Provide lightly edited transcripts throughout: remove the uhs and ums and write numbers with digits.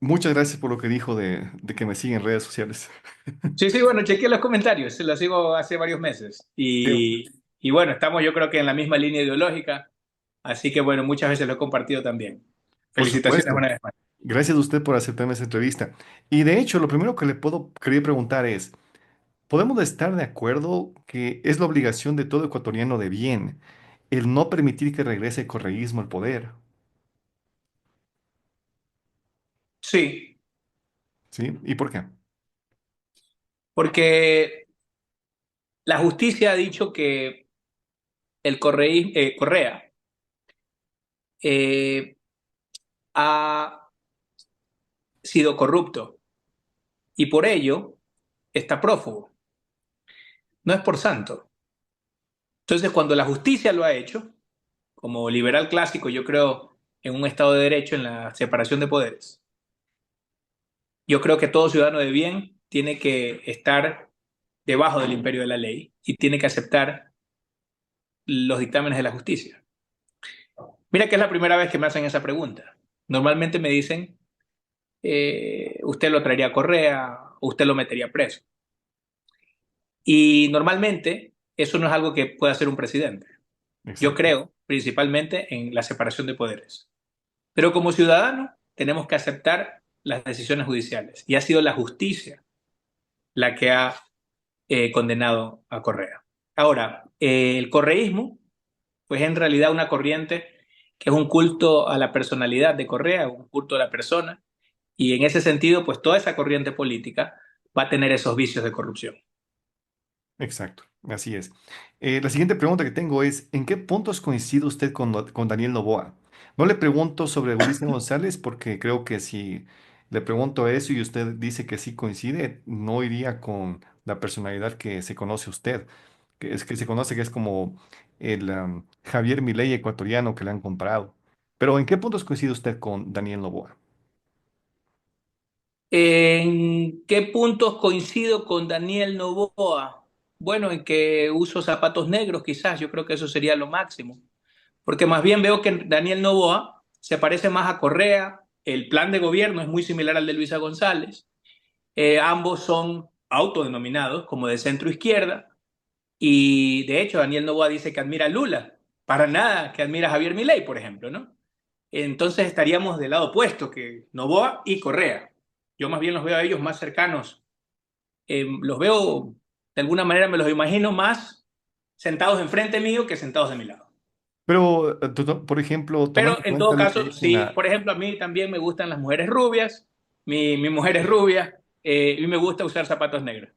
Muchas gracias por lo que dijo de que me sigue en redes sociales. Sí, sí, bueno, chequeé los comentarios, lo sigo hace varios meses. Sí, Y bueno, estamos yo creo que en la misma línea ideológica, así que bueno, muchas veces lo he compartido también. por Felicitaciones supuesto. una vez más. Gracias a usted por aceptarme esa entrevista. Y de hecho, lo primero que quería preguntar es, ¿podemos estar de acuerdo que es la obligación de todo ecuatoriano de bien el no permitir que regrese el correísmo al poder? Sí, ¿Sí? ¿Y por qué? porque la justicia ha dicho que Correa eh, ha sido corrupto y por ello está prófugo. No es por santo. Entonces, cuando la justicia lo ha hecho, como liberal clásico, yo creo en un Estado de Derecho, en la separación de poderes. Yo creo que todo ciudadano de bien tiene que estar debajo del imperio de la ley y tiene que aceptar los dictámenes de la justicia. Mira que es la primera vez que me hacen esa pregunta. Normalmente me dicen, usted lo traería a Correa, usted lo metería preso. Y normalmente eso no es algo que pueda hacer un presidente. Yo Exacto. creo principalmente en la separación de poderes. Pero como ciudadano tenemos que aceptar las decisiones judiciales y ha sido la justicia la que ha condenado a Correa. Ahora, el correísmo, pues en realidad una corriente que es un culto a la personalidad de Correa, un culto a la persona, y en ese sentido, pues toda esa corriente política va a tener esos vicios de corrupción. Exacto, así es. La siguiente pregunta que tengo es, ¿en qué puntos coincide usted con Daniel Noboa? No le pregunto sobre Ulises González porque creo que si le pregunto eso y usted dice que sí coincide, no iría con la personalidad que se conoce usted, que se conoce que es como el Javier Milei ecuatoriano que le han comprado. Pero ¿en qué puntos coincide usted con Daniel Noboa? ¿En qué puntos coincido con Daniel Noboa? Bueno, en que uso zapatos negros, quizás, yo creo que eso sería lo máximo. Porque más bien veo que Daniel Noboa se parece más a Correa, el plan de gobierno es muy similar al de Luisa González, ambos son autodenominados como de centro izquierda y de hecho Daniel Noboa dice que admira a Lula, para nada que admira a Javier Milei, por ejemplo, ¿no? Entonces estaríamos del lado opuesto que Noboa y Correa. Yo más bien los veo a ellos más cercanos, los veo de alguna manera, me los imagino más sentados enfrente mío que sentados de mi lado. Pero, por ejemplo, tomando Pero en en cuenta todo lo que caso, dice en sí, la... por ejemplo, a mí también me gustan las mujeres rubias, mi mujer es rubia y me gusta usar zapatos negros.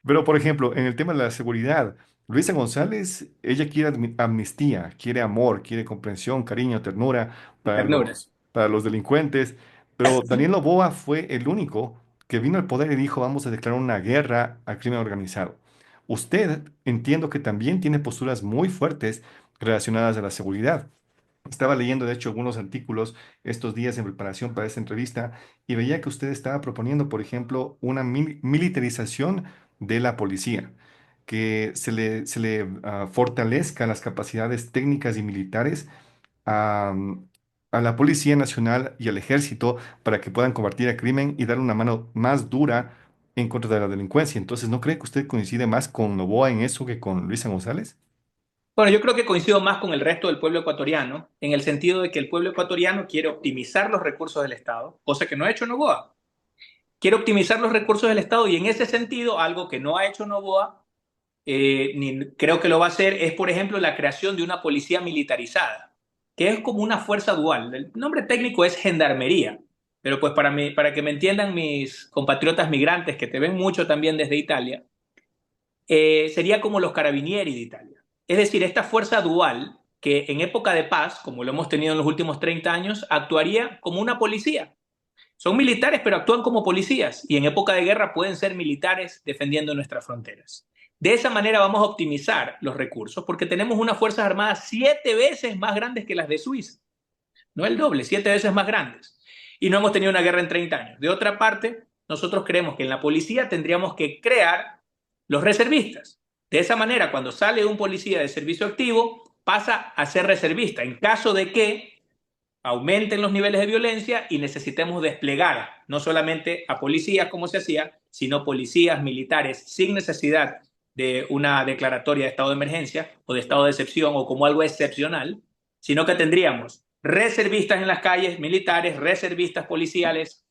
Pero, por ejemplo, en el tema de la seguridad, Luisa González, ella quiere amnistía, quiere amor, quiere comprensión, cariño, ternura Ternuras. para los delincuentes. Pero Daniel Noboa fue el único que vino al poder y dijo, vamos a declarar una guerra al crimen organizado. Usted entiendo que también tiene posturas muy fuertes relacionadas a la seguridad. Estaba leyendo, de hecho, algunos artículos estos días en preparación para esta entrevista y veía que usted estaba proponiendo, por ejemplo, una militarización de la policía, que se le fortalezca las capacidades técnicas y militares a, a la Policía Nacional y al Ejército para que puedan combatir el crimen y dar una mano más dura en contra de la delincuencia. Entonces, ¿no cree que usted coincide más con Noboa en eso que con Luisa González? Bueno, yo creo que coincido más con el resto del pueblo ecuatoriano, en el sentido de que el pueblo ecuatoriano quiere optimizar los recursos del Estado, cosa que no ha hecho Noboa. Quiere optimizar los recursos del Estado y en ese sentido, algo que no ha hecho Noboa, ni creo que lo va a hacer, es, por ejemplo, la creación de una policía militarizada, que es como una fuerza dual. El nombre técnico es gendarmería, pero pues para que me entiendan mis compatriotas migrantes que te ven mucho también desde Italia, sería como los carabinieri de Italia. Es decir, esta fuerza dual que en época de paz, como lo hemos tenido en los últimos 30 años, actuaría como una policía. Son militares, pero actúan como policías y en época de guerra pueden ser militares defendiendo nuestras fronteras. De esa manera vamos a optimizar los recursos porque tenemos unas Fuerzas Armadas 7 veces más grandes que las de Suiza, no el doble, 7 veces más grandes. Y no hemos tenido una guerra en 30 años. De otra parte, nosotros creemos que en la policía tendríamos que crear los reservistas. De esa manera, cuando sale un policía de servicio activo, pasa a ser reservista. En caso de que aumenten los niveles de violencia y necesitemos desplegar no solamente a policías como se hacía, sino policías militares sin necesidad de una declaratoria de estado de emergencia o de estado de excepción o como algo excepcional, sino que tendríamos reservistas en las calles, militares, reservistas policiales,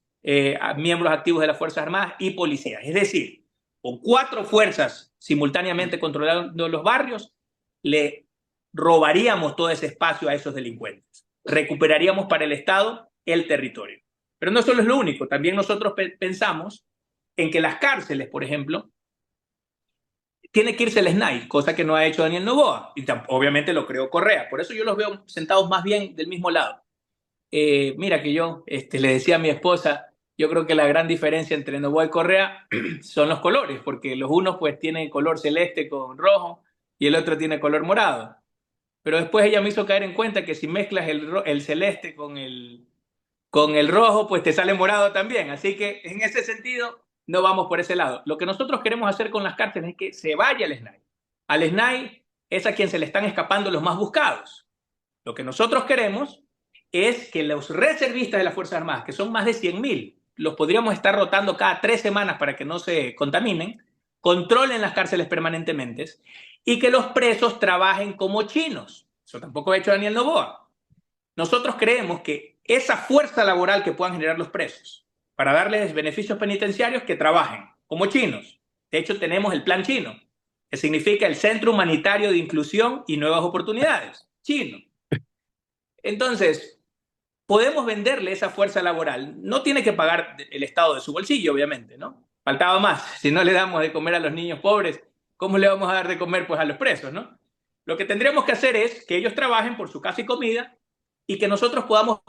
miembros activos de las Fuerzas Armadas y policías. Es decir, con 4 fuerzas simultáneamente controlando los barrios, le robaríamos todo ese espacio a esos delincuentes. Recuperaríamos para el Estado el territorio. Pero no solo es lo único, también nosotros pensamos en que las cárceles, por ejemplo, tiene que irse el SNAI, cosa que no ha hecho Daniel Noboa, y obviamente lo creó Correa. Por eso yo los veo sentados más bien del mismo lado. Mira que yo le decía a mi esposa, yo creo que la gran diferencia entre Noboa y Correa son los colores, porque los unos pues tienen color celeste con rojo y el otro tiene color morado. Pero después ella me hizo caer en cuenta que si mezclas el celeste con el rojo, pues te sale morado también. Así que en ese sentido no vamos por ese lado. Lo que nosotros queremos hacer con las cárceles es que se vaya al SNAI. Al SNAI es a quien se le están escapando los más buscados. Lo que nosotros queremos es que los reservistas de las Fuerzas Armadas, que son más de 100.000, los podríamos estar rotando cada 3 semanas para que no se contaminen, controlen las cárceles permanentemente y que los presos trabajen como chinos. Eso tampoco ha hecho Daniel Noboa. Nosotros creemos que esa fuerza laboral que puedan generar los presos para darles beneficios penitenciarios, que trabajen como chinos. De hecho, tenemos el plan chino, que significa el Centro Humanitario de Inclusión y Nuevas Oportunidades, chino. Entonces, podemos venderle esa fuerza laboral. No tiene que pagar el Estado de su bolsillo, obviamente, ¿no? Faltaba más. Si no le damos de comer a los niños pobres, ¿cómo le vamos a dar de comer pues a los presos, ¿no? Lo que tendríamos que hacer es que ellos trabajen por su casa y comida y que nosotros podamos.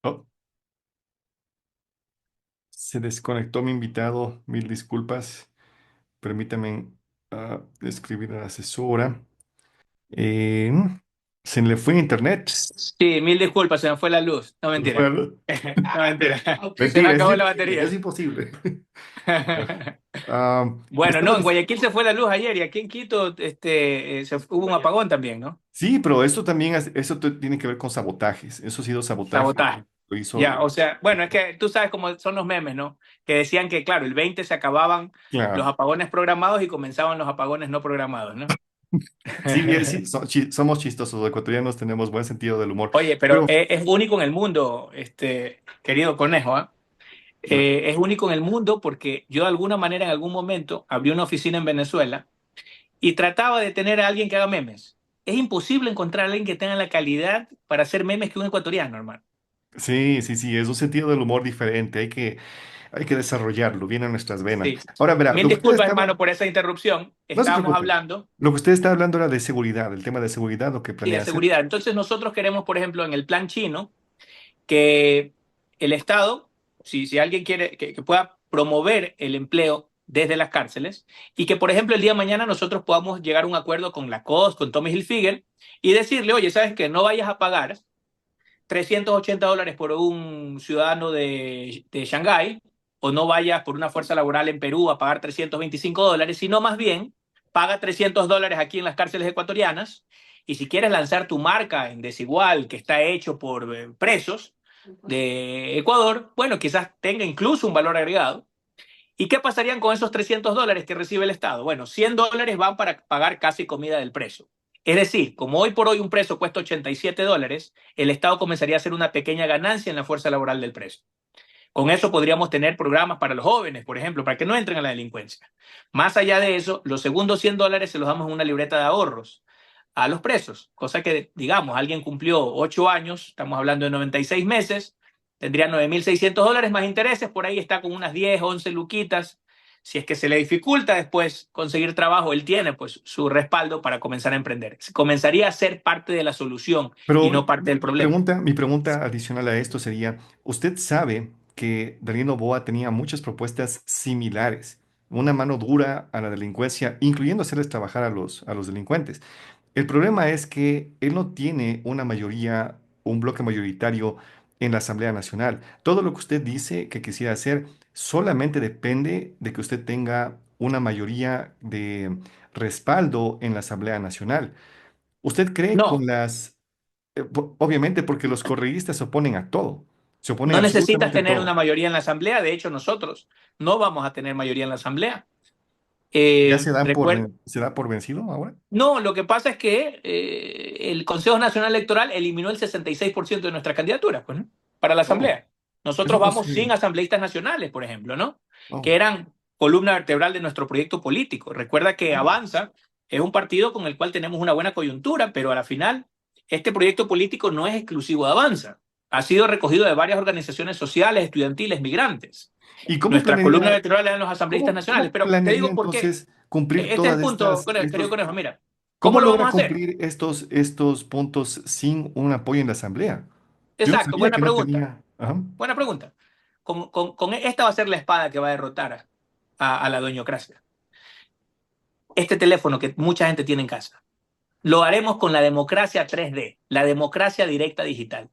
Oh, se desconectó mi invitado, mil disculpas. Permítame escribir a la asesora. Eh, Se le fue internet. Sí, mil disculpas, se me fue la luz. No, mentira. Bueno, No, mentira. Se me mentira, acabó la es batería. imposible. Ah, Bueno, estaba no, en dic- Guayaquil se fue la luz ayer y aquí en Quito hubo un apagón también, ¿no? sí, pero esto también tiene que ver con sabotajes. Eso ha sido sabotaje. Sabotaje. Lo hizo, Ya, o sea, bueno, es que tú sabes cómo son los memes, ¿no? Que decían que, claro, el 20 se acababan los claro. apagones programados y comenzaban los apagones no programados, ¿no? Sí, bien, sí, somos chistosos, los ecuatorianos tenemos buen sentido del humor. Oye, pero Pero, es único en el mundo, querido conejo, ¿ah? Es único en el mundo porque yo de alguna manera en algún momento abrí una oficina en Venezuela y trataba de tener a alguien que haga memes. Es imposible encontrar a alguien que tenga la calidad para hacer memes que un ecuatoriano, hermano. sí, sí, sí, es un sentido del humor diferente. Hay que desarrollarlo, viene en nuestras venas. Sí. Ahora, verá, Mil disculpas, hermano, por esa interrupción. no se Estábamos preocupe. hablando Lo que usted está hablando era de seguridad, el tema de seguridad, lo que y de planea hacer. seguridad. Entonces nosotros queremos, por ejemplo, en el plan chino, que el Estado, si alguien quiere, que pueda promover el empleo desde las cárceles y que, por ejemplo, el día de mañana nosotros podamos llegar a un acuerdo con Lacoste, con Tommy Hilfiger y decirle, oye, ¿sabes qué? No vayas a pagar $380 por un ciudadano de Shanghái o no vayas por una fuerza laboral en Perú a pagar $325, sino más bien paga $300 aquí en las cárceles ecuatorianas y si quieres lanzar tu marca en Desigual, que está hecho por presos de Ecuador, bueno, quizás tenga incluso un valor agregado. ¿Y qué pasarían con esos $300 que recibe el Estado? Bueno, $100 van para pagar casi comida del preso. Es decir, como hoy por hoy un preso cuesta $87, el Estado comenzaría a hacer una pequeña ganancia en la fuerza laboral del preso. Con eso podríamos tener programas para los jóvenes, por ejemplo, para que no entren a la delincuencia. Más allá de eso, los segundos $100 se los damos en una libreta de ahorros a los presos, cosa que, digamos, alguien cumplió 8 años, estamos hablando de 96 meses, tendría $9.600 más intereses, por ahí está con unas 10, 11 luquitas. Si es que se le dificulta después conseguir trabajo, él tiene pues su respaldo para comenzar a emprender. Comenzaría a ser parte de la solución y Pero no parte del problema. mi pregunta adicional a esto sería, usted sabe que Daniel Noboa tenía muchas propuestas similares, una mano dura a la delincuencia, incluyendo hacerles trabajar a los delincuentes. El problema es que él no tiene una mayoría, un bloque mayoritario en la Asamblea Nacional. Todo lo que usted dice que quisiera hacer solamente depende de que usted tenga una mayoría de respaldo en la Asamblea Nacional. ¿Usted cree con No, las... obviamente porque los correístas se oponen a todo, se oponen no necesitas absolutamente a tener una todo. mayoría en la Asamblea. De hecho, nosotros no vamos a tener mayoría en la Asamblea. ¿Ya se dan por, Recuerda, se da por vencido ahora? no, lo que pasa es que el Consejo Nacional Electoral eliminó el 66% de nuestras candidaturas, pues, ¿no? Para la Oh, Asamblea. Nosotros eso no vamos sin sé. asambleístas nacionales, por ejemplo, ¿no? Oh, Que eran columna vertebral de nuestro proyecto político. Recuerda que oh. Avanza es un partido con el cual tenemos una buena coyuntura, pero a la final este proyecto político no es exclusivo de Avanza. Ha sido recogido de varias organizaciones sociales, estudiantiles, migrantes. ¿Y cómo Nuestra columna planearía, vertebral eran los asambleístas nacionales. cómo Pero te planearía digo por qué. entonces cumplir Este es el todas punto, estas, querido estos, Conejo. Mira, cómo ¿cómo lo logra vamos a hacer? cumplir estos puntos sin un apoyo en la Asamblea? Yo no Exacto, sabía buena que no pregunta. tenía. Ajá. Buena pregunta. Con esta va a ser la espada que va a derrotar a la doñocracia. Este teléfono que mucha gente tiene en casa. Lo haremos con la democracia 3D, la democracia directa digital.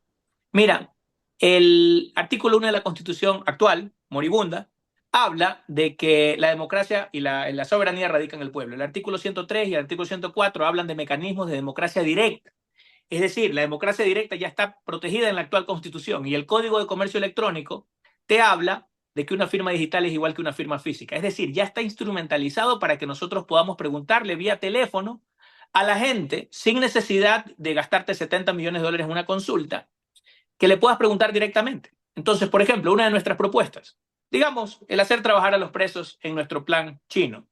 Mira, el artículo 1 de la Constitución actual, moribunda, habla de que la democracia y la soberanía radican en el pueblo. El artículo 103 y el artículo 104 hablan de mecanismos de democracia directa. Es decir, la democracia directa ya está protegida en la actual Constitución y el Código de Comercio Electrónico te habla de que una firma digital es igual que una firma física. Es decir, ya está instrumentalizado para que nosotros podamos preguntarle vía teléfono a la gente sin necesidad de gastarte 70 millones de dólares en una consulta, que le puedas preguntar directamente. Entonces, por ejemplo, una de nuestras propuestas, digamos, el hacer trabajar a los presos en nuestro plan chino,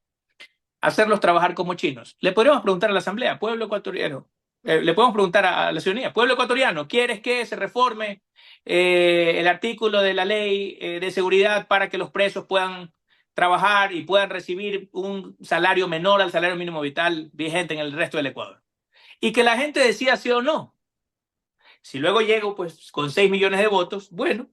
hacerlos trabajar como chinos. Le podríamos preguntar a la Asamblea, pueblo ecuatoriano, le podemos preguntar a la ciudadanía, pueblo ecuatoriano, ¿quieres que se reforme el artículo de la ley de seguridad para que los presos puedan trabajar y puedan recibir un salario menor al salario mínimo vital vigente en el resto del Ecuador? Y que la gente decida sí o no. Si luego llego pues con 6 millones de votos, bueno,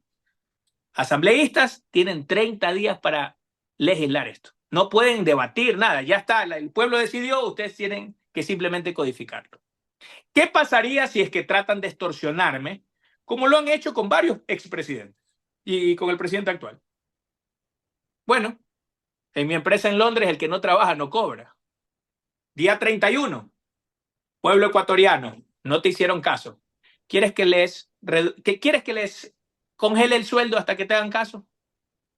asambleístas tienen 30 días para legislar esto. No pueden debatir nada, ya está, el pueblo decidió, ustedes tienen que simplemente codificarlo. ¿Qué pasaría si es que tratan de extorsionarme, como lo han hecho con varios expresidentes y con el presidente actual? Bueno, en mi empresa en Londres, el que no trabaja no cobra. Día 31, pueblo ecuatoriano, no te hicieron caso. ¿Quieres que les congele el sueldo hasta que te hagan caso?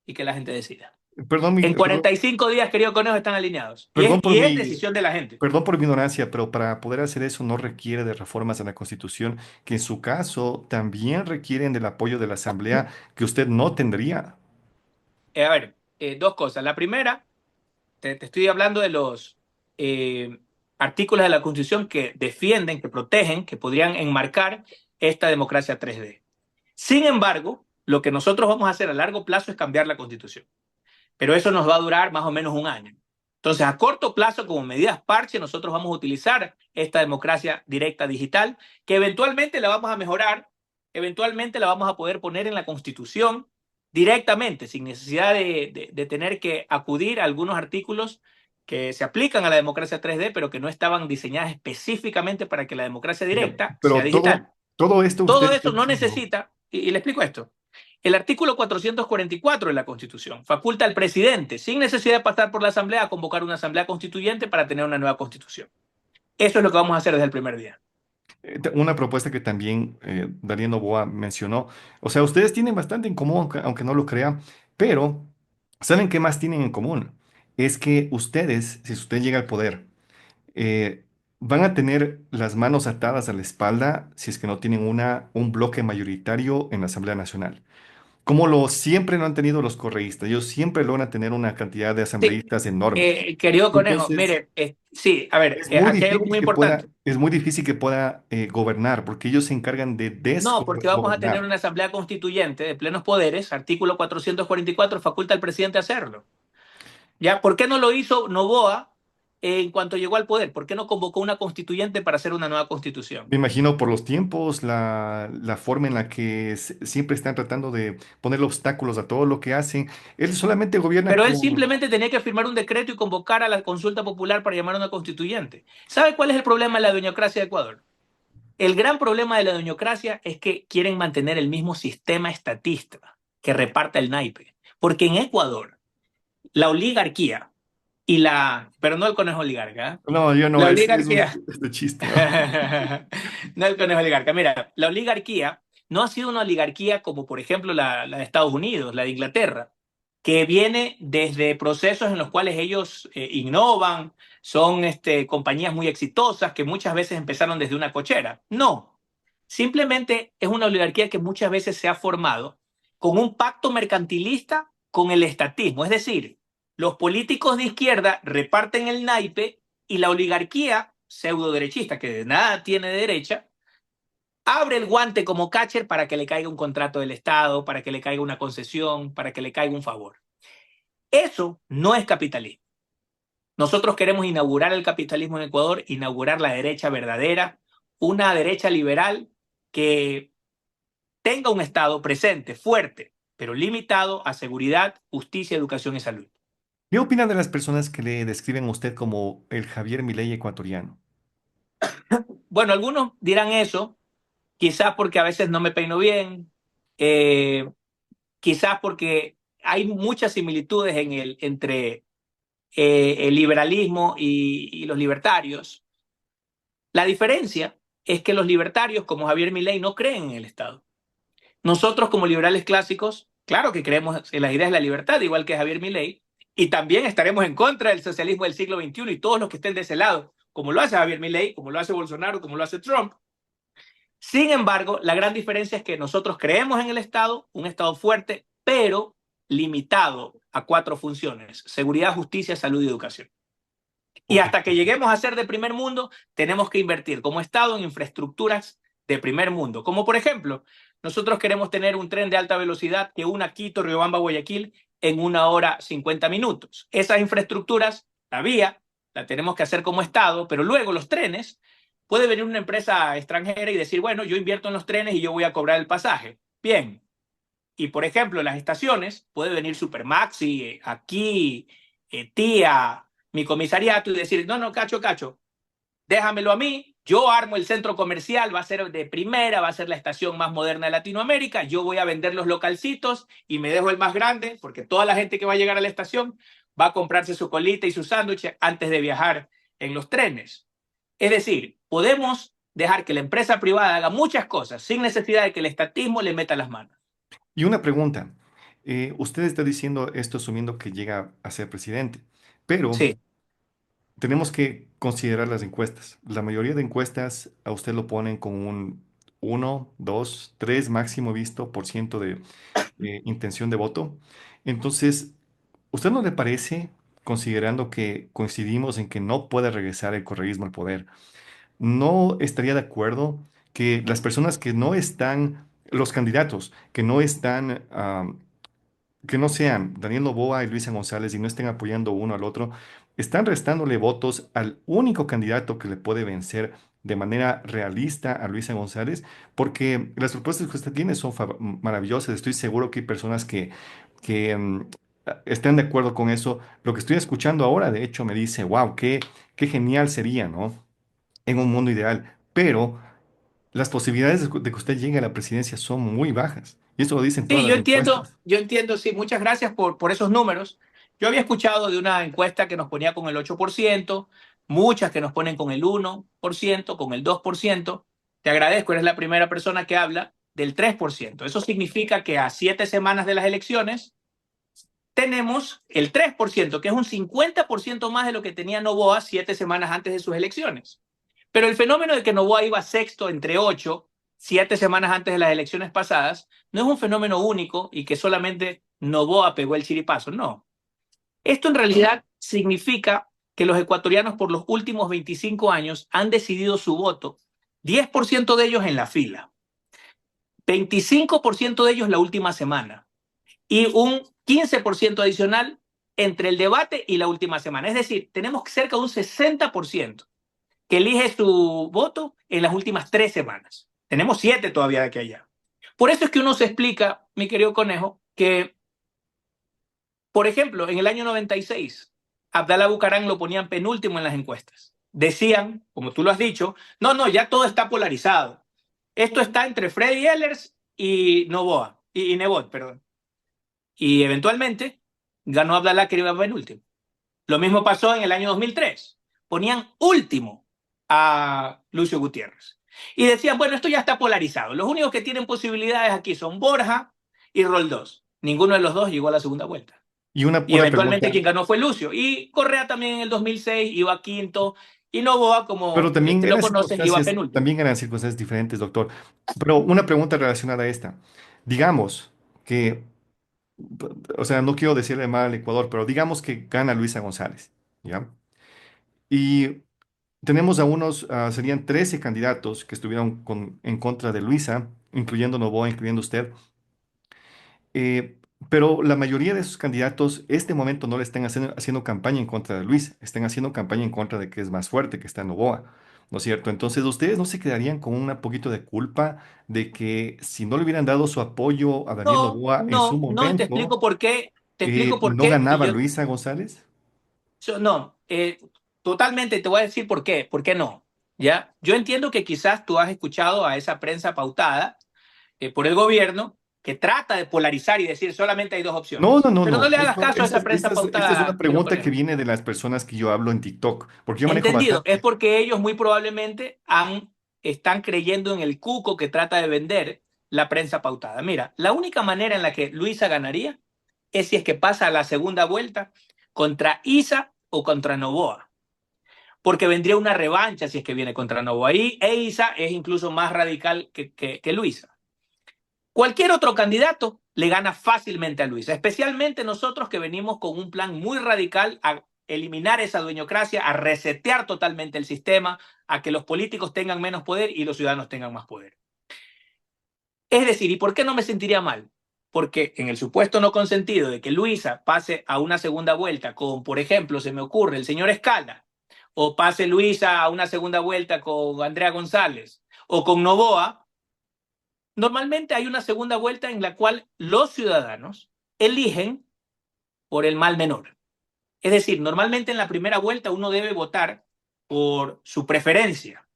Y que la gente decida. Perdón, En perdón, 45 días, querido Conejo, están alineados. perdón por Y es mi, decisión de la gente. perdón por mi ignorancia, pero para poder hacer eso no requiere de reformas en la Constitución, que en su caso también requieren del apoyo de la Asamblea que usted no tendría. A ver, dos cosas. La primera, te estoy hablando de los eh, artículos de la Constitución que defienden, que protegen, que podrían enmarcar esta democracia 3D. Sin embargo, lo que nosotros vamos a hacer a largo plazo es cambiar la Constitución. Pero eso nos va a durar más o menos un año. Entonces, a corto plazo, como medidas parche, nosotros vamos a utilizar esta democracia directa digital, que eventualmente la vamos a mejorar, eventualmente la vamos a poder poner en la Constitución directamente, sin necesidad de tener que acudir a algunos artículos que se aplican a la democracia 3D, pero que no estaban diseñadas específicamente para que la democracia Ya, directa sea pero digital. todo esto usted Todo está eso no diciendo. necesita, y le explico esto, el artículo 444 de la Constitución faculta al presidente, sin necesidad de pasar por la Asamblea, a convocar una Asamblea Constituyente para tener una nueva Constitución. Eso es lo que vamos a hacer desde el primer día. Una propuesta que también Daniel Noboa mencionó. O sea, ustedes tienen bastante en común, aunque no lo crean, pero ¿saben qué más tienen en común? Es que ustedes, si usted llega al poder, eh, van a tener las manos atadas a la espalda si es que no tienen un bloque mayoritario en la Asamblea Nacional. Como lo siempre lo han tenido los correístas, ellos siempre logran tener una cantidad de Sí, asambleístas enorme. querido Conejo, Entonces, mire, sí, a ver, aquí hay algo muy importante. es muy difícil que pueda gobernar, porque ellos se encargan de No, porque vamos a tener desgobernar. una Asamblea Constituyente de plenos poderes, artículo 444 faculta al presidente a hacerlo. ¿Ya? ¿Por qué no lo hizo Novoa en cuanto llegó al poder? ¿Por qué no convocó una constituyente para hacer una nueva constitución? Me imagino por los tiempos, la forma en la que siempre están tratando de ponerle obstáculos a todo lo que hacen. Él solamente gobierna Pero él por... simplemente tenía que firmar un decreto y convocar a la consulta popular para llamar a una constituyente. ¿Sabe cuál es el problema de la doñocracia de Ecuador? El gran problema de la doñocracia es que quieren mantener el mismo sistema estatista que reparta el naipe. Porque en Ecuador, la oligarquía, pero no el conejo oligarca, ¿eh? No, yo no, La es un oligarquía, este chiste, ¿no? no el conejo oligarca. Mira, la oligarquía no ha sido una oligarquía como, por ejemplo, la de Estados Unidos, la de Inglaterra, que viene desde procesos en los cuales ellos innovan, son compañías muy exitosas que muchas veces empezaron desde una cochera. No, simplemente es una oligarquía que muchas veces se ha formado con un pacto mercantilista con el estatismo. Es decir, los políticos de izquierda reparten el naipe y la oligarquía pseudo derechista, que de nada tiene de derecha, abre el guante como catcher para que le caiga un contrato del Estado, para que le caiga una concesión, para que le caiga un favor. Eso no es capitalismo. Nosotros queremos inaugurar el capitalismo en Ecuador, inaugurar la derecha verdadera, una derecha liberal que tenga un Estado presente, fuerte, pero limitado a seguridad, justicia, educación y salud. ¿Qué opina de las personas que le describen a usted como el Javier Milei ecuatoriano? Bueno, algunos dirán eso, quizás porque a veces no me peino bien, eh, quizás porque hay muchas similitudes entre el liberalismo y los libertarios. La diferencia es que los libertarios, como Javier Milei, no creen en el Estado. Nosotros, como liberales clásicos, claro que creemos en las ideas de la libertad, igual que Javier Milei, y también estaremos en contra del socialismo del siglo XXI y todos los que estén de ese lado, como lo hace Javier Milei, como lo hace Bolsonaro, como lo hace Trump. Sin embargo, la gran diferencia es que nosotros creemos en el Estado, un Estado fuerte, pero limitado a cuatro funciones: seguridad, justicia, salud y educación. Y Ok. hasta que lleguemos a ser de primer mundo, tenemos que invertir como Estado en infraestructuras de primer mundo. Como por ejemplo, nosotros queremos tener un tren de alta velocidad que una Quito, Riobamba, Guayaquil en 1 hora 50 minutos. Esas infraestructuras, la vía, la tenemos que hacer como Estado, pero luego los trenes, puede venir una empresa extranjera y decir, bueno, yo invierto en los trenes y yo voy a cobrar el pasaje. Bien. Y por ejemplo, en las estaciones puede venir Supermaxi, aquí, Tía, mi comisariato y decir, no, no, cacho, cacho, déjamelo a mí, yo armo el centro comercial, va a ser de primera, va a ser la estación más moderna de Latinoamérica, yo voy a vender los localcitos y me dejo el más grande, porque toda la gente que va a llegar a la estación va a comprarse su colita y su sándwich antes de viajar en los trenes. Es decir, podemos dejar que la empresa privada haga muchas cosas sin necesidad de que el estatismo le meta las manos. Y una pregunta. Usted está diciendo esto asumiendo que llega a ser presidente, pero Sí. tenemos que considerar las encuestas. La mayoría de encuestas a usted lo ponen con un 1, 2, 3 máximo visto por ciento de intención de voto. Entonces, ¿usted no le parece, considerando que coincidimos en que no puede regresar el correísmo al poder, no estaría de acuerdo que las personas que no están, los candidatos que no están que no sean Daniel Noboa y Luisa González y no estén apoyando uno al otro, están restándole votos al único candidato que le puede vencer de manera realista a Luisa González? Porque las propuestas que usted tiene son maravillosas. Estoy seguro que hay personas que estén de acuerdo con eso. Lo que estoy escuchando ahora, de hecho, me dice, wow, qué genial sería, ¿no? En un mundo ideal. Pero las posibilidades de que usted llegue a la presidencia son muy bajas. Y eso lo dicen todas Sí, las encuestas. yo entiendo, sí, muchas gracias por esos números. Yo había escuchado de una encuesta que nos ponía con el 8%, muchas que nos ponen con el 1%, con el 2%. Te agradezco, eres la primera persona que habla del 3%. Eso significa que a 7 semanas de las elecciones tenemos el 3%, que es un 50% más de lo que tenía Novoa 7 semanas antes de sus elecciones. Pero el fenómeno de que Novoa iba sexto entre 8, 7 semanas antes de las elecciones pasadas, no es un fenómeno único y que solamente Novoa pegó el chiripazo, no. Esto en realidad significa que los ecuatorianos por los últimos 25 años han decidido su voto, 10% de ellos en la fila, 25% de ellos la última semana y un 15% adicional entre el debate y la última semana. Es decir, tenemos cerca de un 60% que elige su voto en las últimas 3 semanas. Tenemos 7 todavía de aquí a allá. Por eso es que uno se explica, mi querido Conejo, que, por ejemplo, en el año 96, Abdalá Bucarán lo ponían penúltimo en las encuestas. Decían, como tú lo has dicho, no, no, ya todo está polarizado. Esto está entre Freddy Ehlers y Novoa, y Nebot, perdón. Y eventualmente ganó Abdalá, que iba penúltimo. Lo mismo pasó en el año 2003. Ponían último a Lucio Gutiérrez. Y decían, bueno, esto ya está polarizado. Los únicos que tienen posibilidades aquí son Borja y Roldós. Ninguno de los dos llegó a la segunda vuelta. Y Y una eventualmente pregunta, quien ganó fue Lucio. Y Correa también en el 2006 iba quinto. Y Novoa, pero como también lo eran conoces, iba circunstancias, penúltimo. también eran circunstancias diferentes, doctor. Pero una pregunta relacionada a esta. Digamos que, o sea, no quiero decirle mal al Ecuador, pero digamos que gana Luisa González, ¿ya? Y tenemos a unos, serían 13 candidatos que estuvieron en contra de Luisa, incluyendo Novoa, incluyendo usted. Eh, pero la mayoría de esos candidatos, este momento no le están haciendo campaña en contra de Luis, están haciendo campaña en contra de que es más fuerte, que está Novoa, ¿no es cierto? Entonces, ¿ustedes no se quedarían con un poquito de culpa de que si no le hubieran dado su apoyo a Daniel No, Novoa en su no, no, y te momento, explico por qué. Te explico por no qué. Y ganaba Luisa González? no, totalmente te voy a decir por qué. ¿Por qué no? ¿Ya? Yo entiendo que quizás tú has escuchado a esa prensa pautada por el gobierno que trata de polarizar y decir solamente hay dos No, no, opciones. no, Pero no no. le hagas caso a esa prensa Esta es una pautada, quiero pregunta que poner. viene de las personas que yo hablo en TikTok, porque yo manejo Entendido, es bastante. porque ellos muy probablemente están creyendo en el cuco que trata de vender la prensa pautada. Mira, la única manera en la que Luisa ganaría es si es que pasa a la segunda vuelta contra Isa o contra Novoa, porque vendría una revancha si es que viene contra Novoa. Y Isa es incluso más radical que Luisa. Cualquier otro candidato le gana fácilmente a Luisa, especialmente nosotros que venimos con un plan muy radical a eliminar esa dueñocracia, a resetear totalmente el sistema, a que los políticos tengan menos poder y los ciudadanos tengan más poder. Es decir, ¿y por qué no me sentiría mal? Porque en el supuesto no consentido de que Luisa pase a una segunda vuelta con, por ejemplo, se me ocurre el señor Escala, o pase Luisa a una segunda vuelta con Andrea González o con Novoa, normalmente hay una segunda vuelta en la cual los ciudadanos eligen por el mal menor. Es decir, normalmente en la primera vuelta uno debe votar por su preferencia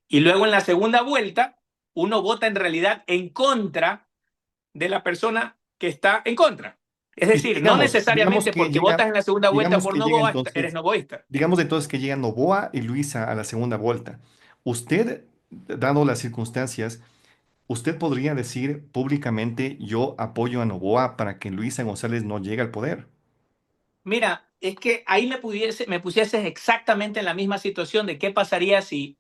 y luego en la segunda vuelta uno vota en realidad en contra de la persona que está en contra. Es Y decir, no digamos necesariamente que porque llega, votas en la segunda vuelta digamos por que llega Novoa eres entonces, novoísta. digamos entonces que llegan Novoa y Luisa a la segunda vuelta. Usted, dado las circunstancias, usted podría decir públicamente, yo apoyo a Novoa para que Luisa González no llegue al poder. Mira, es que ahí me pusieses exactamente en la misma situación de qué pasaría si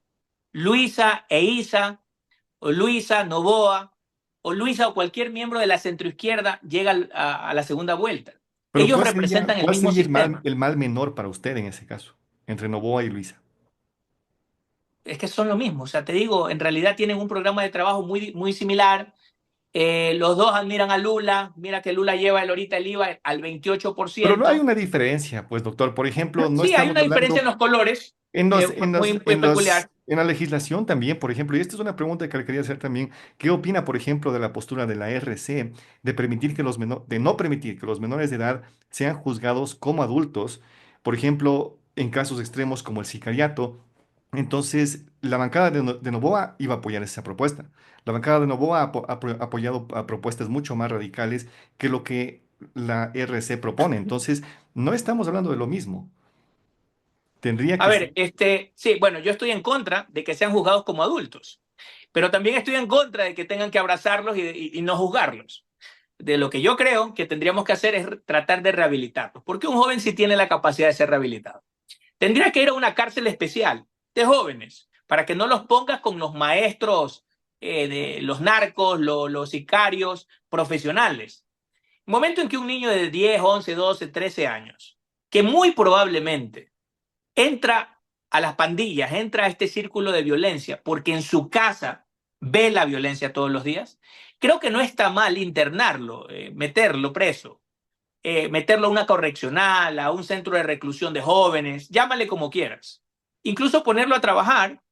Luisa e Isa o Luisa Novoa, o Luisa o cualquier miembro de la centroizquierda llega a la segunda vuelta. Pero Ellos representan el cuál mismo sería sistema. el mal menor para usted en ese caso, entre Novoa y Luisa? Es que son lo mismo. O sea, te digo, en realidad tienen un programa de trabajo muy, muy similar. Los dos admiran a Lula. Mira que Lula lleva ahorita el IVA al Pero no hay 28%. una diferencia, pues doctor. Por ejemplo, no Sí, hay estamos una diferencia hablando en los colores, muy, muy peculiar. en la legislación también, por ejemplo, y esta es una pregunta que le quería hacer también. ¿Qué opina, por ejemplo, de la postura de la RC de permitir que de no permitir que los menores de edad sean juzgados como adultos, por ejemplo, en casos extremos como el sicariato? Entonces, la bancada de Novoa iba a apoyar esa propuesta. La bancada de Novoa ha apoyado a propuestas mucho más radicales que lo que la RC propone. Entonces, no estamos hablando de lo mismo. Tendría A que ser. ver, sí, bueno, yo estoy en contra de que sean juzgados como adultos, pero también estoy en contra de que tengan que abrazarlos y no juzgarlos. De lo que yo creo que tendríamos que hacer es tratar de rehabilitarlos, porque un joven sí tiene la capacidad de ser rehabilitado. Tendría que ir a una cárcel especial de jóvenes para que no los pongas con los maestros de los narcos, los sicarios profesionales. Momento en que un niño de 10, 11, 12, 13 años, que muy probablemente entra a las pandillas, entra a este círculo de violencia, porque en su casa ve la violencia todos los días, creo que no está mal internarlo, meterlo preso, meterlo a una correccional, a un centro de reclusión de jóvenes, llámale como quieras. Incluso ponerlo a trabajar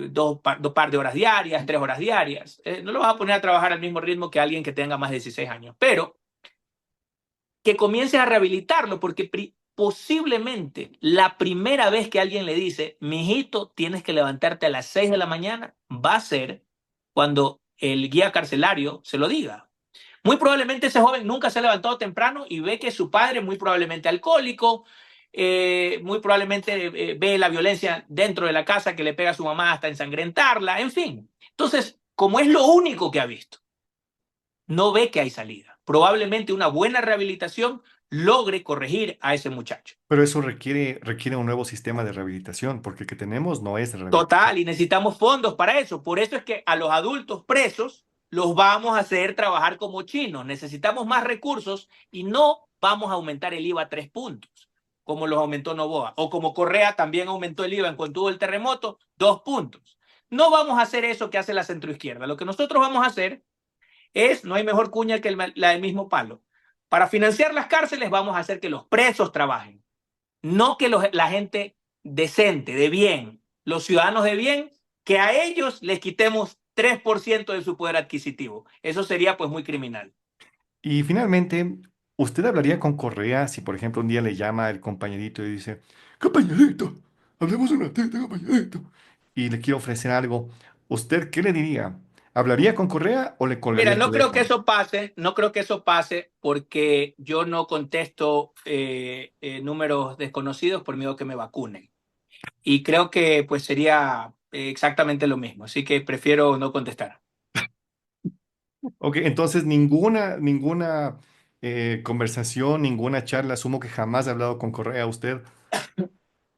dos par de horas diarias, 3 horas diarias. No lo vas a poner a trabajar al mismo ritmo que alguien que tenga más de 16 años, pero que comiences a rehabilitarlo, porque posiblemente la primera vez que alguien le dice, mijito, tienes que levantarte a las 6 de la mañana, va a ser cuando el guía carcelario se lo diga. Muy probablemente ese joven nunca se ha levantado temprano y ve que su padre, muy probablemente alcohólico, muy probablemente ve la violencia dentro de la casa que le pega a su mamá hasta ensangrentarla, en fin. Entonces, como es lo único que ha visto, no ve que hay salida. Probablemente una buena rehabilitación logre corregir a ese muchacho. Pero eso requiere un nuevo sistema de rehabilitación, porque el que tenemos no es de rehabilitación. Total, y necesitamos fondos para eso. Por eso es que a los adultos presos los vamos a hacer trabajar como chinos. Necesitamos más recursos y no vamos a aumentar el IVA a 3 puntos, como los aumentó Novoa, o como Correa también aumentó el IVA cuando tuvo el terremoto, 2 puntos. No vamos a hacer eso que hace la centroizquierda. Lo que nosotros vamos a hacer es, no hay mejor cuña que la del mismo palo. Para financiar las cárceles vamos a hacer que los presos trabajen, no que la gente decente, de bien, los ciudadanos de bien, que a ellos les quitemos 3% de su poder adquisitivo. Eso sería pues muy criminal. Y finalmente, ¿usted hablaría con Correa si, por ejemplo, un día le llama el compañerito y dice, compañerito, hablemos un ratito, compañerito, y le quiere ofrecer algo? ¿Usted qué le diría? ¿Hablaría con Correa o le colgaría Mira, el no creo que teléfono? eso pase, no creo que eso pase porque yo no contesto números desconocidos por miedo que me vacunen. Y creo que pues sería exactamente lo mismo, así que prefiero no contestar. Ok, entonces ninguna conversación, ninguna charla, asumo que jamás ha hablado con Correa usted.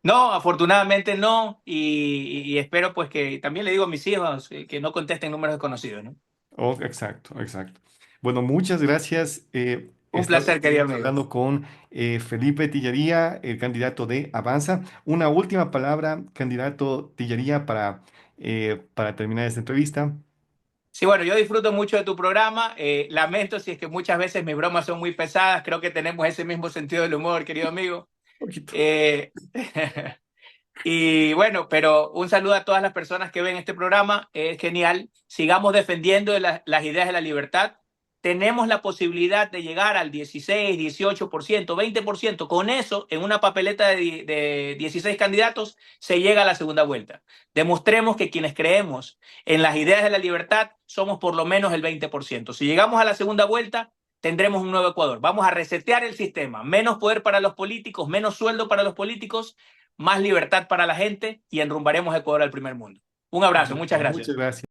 No, afortunadamente no, y espero pues que también le digo a mis hijos que no contesten números desconocidos, ¿no? Oh, exacto, exacto. Bueno, muchas gracias. Un placer, querido Estuvimos amigo. hablando con Felipe Tillería, el candidato de Avanza. Una última palabra, candidato Tillería, para terminar esta entrevista. Sí, bueno, yo disfruto mucho de tu programa. Lamento si es que muchas veces mis bromas son muy pesadas. Creo que tenemos ese mismo sentido del humor, querido amigo. Un poquito. Eh, y bueno, pero un saludo a todas las personas que ven este programa. Es genial. Sigamos defendiendo las ideas de la libertad. Tenemos la posibilidad de llegar al 16, 18%, 20%. Con eso, en una papeleta de 16 candidatos, se llega a la segunda vuelta. Demostremos que quienes creemos en las ideas de la libertad somos por lo menos el 20%. Si llegamos a la segunda vuelta, tendremos un nuevo Ecuador. Vamos a resetear el sistema. Menos poder para los políticos, menos sueldo para los políticos, más libertad para la gente y enrumbaremos Ecuador al primer mundo. Un abrazo, muchas Muchas gracias. gracias.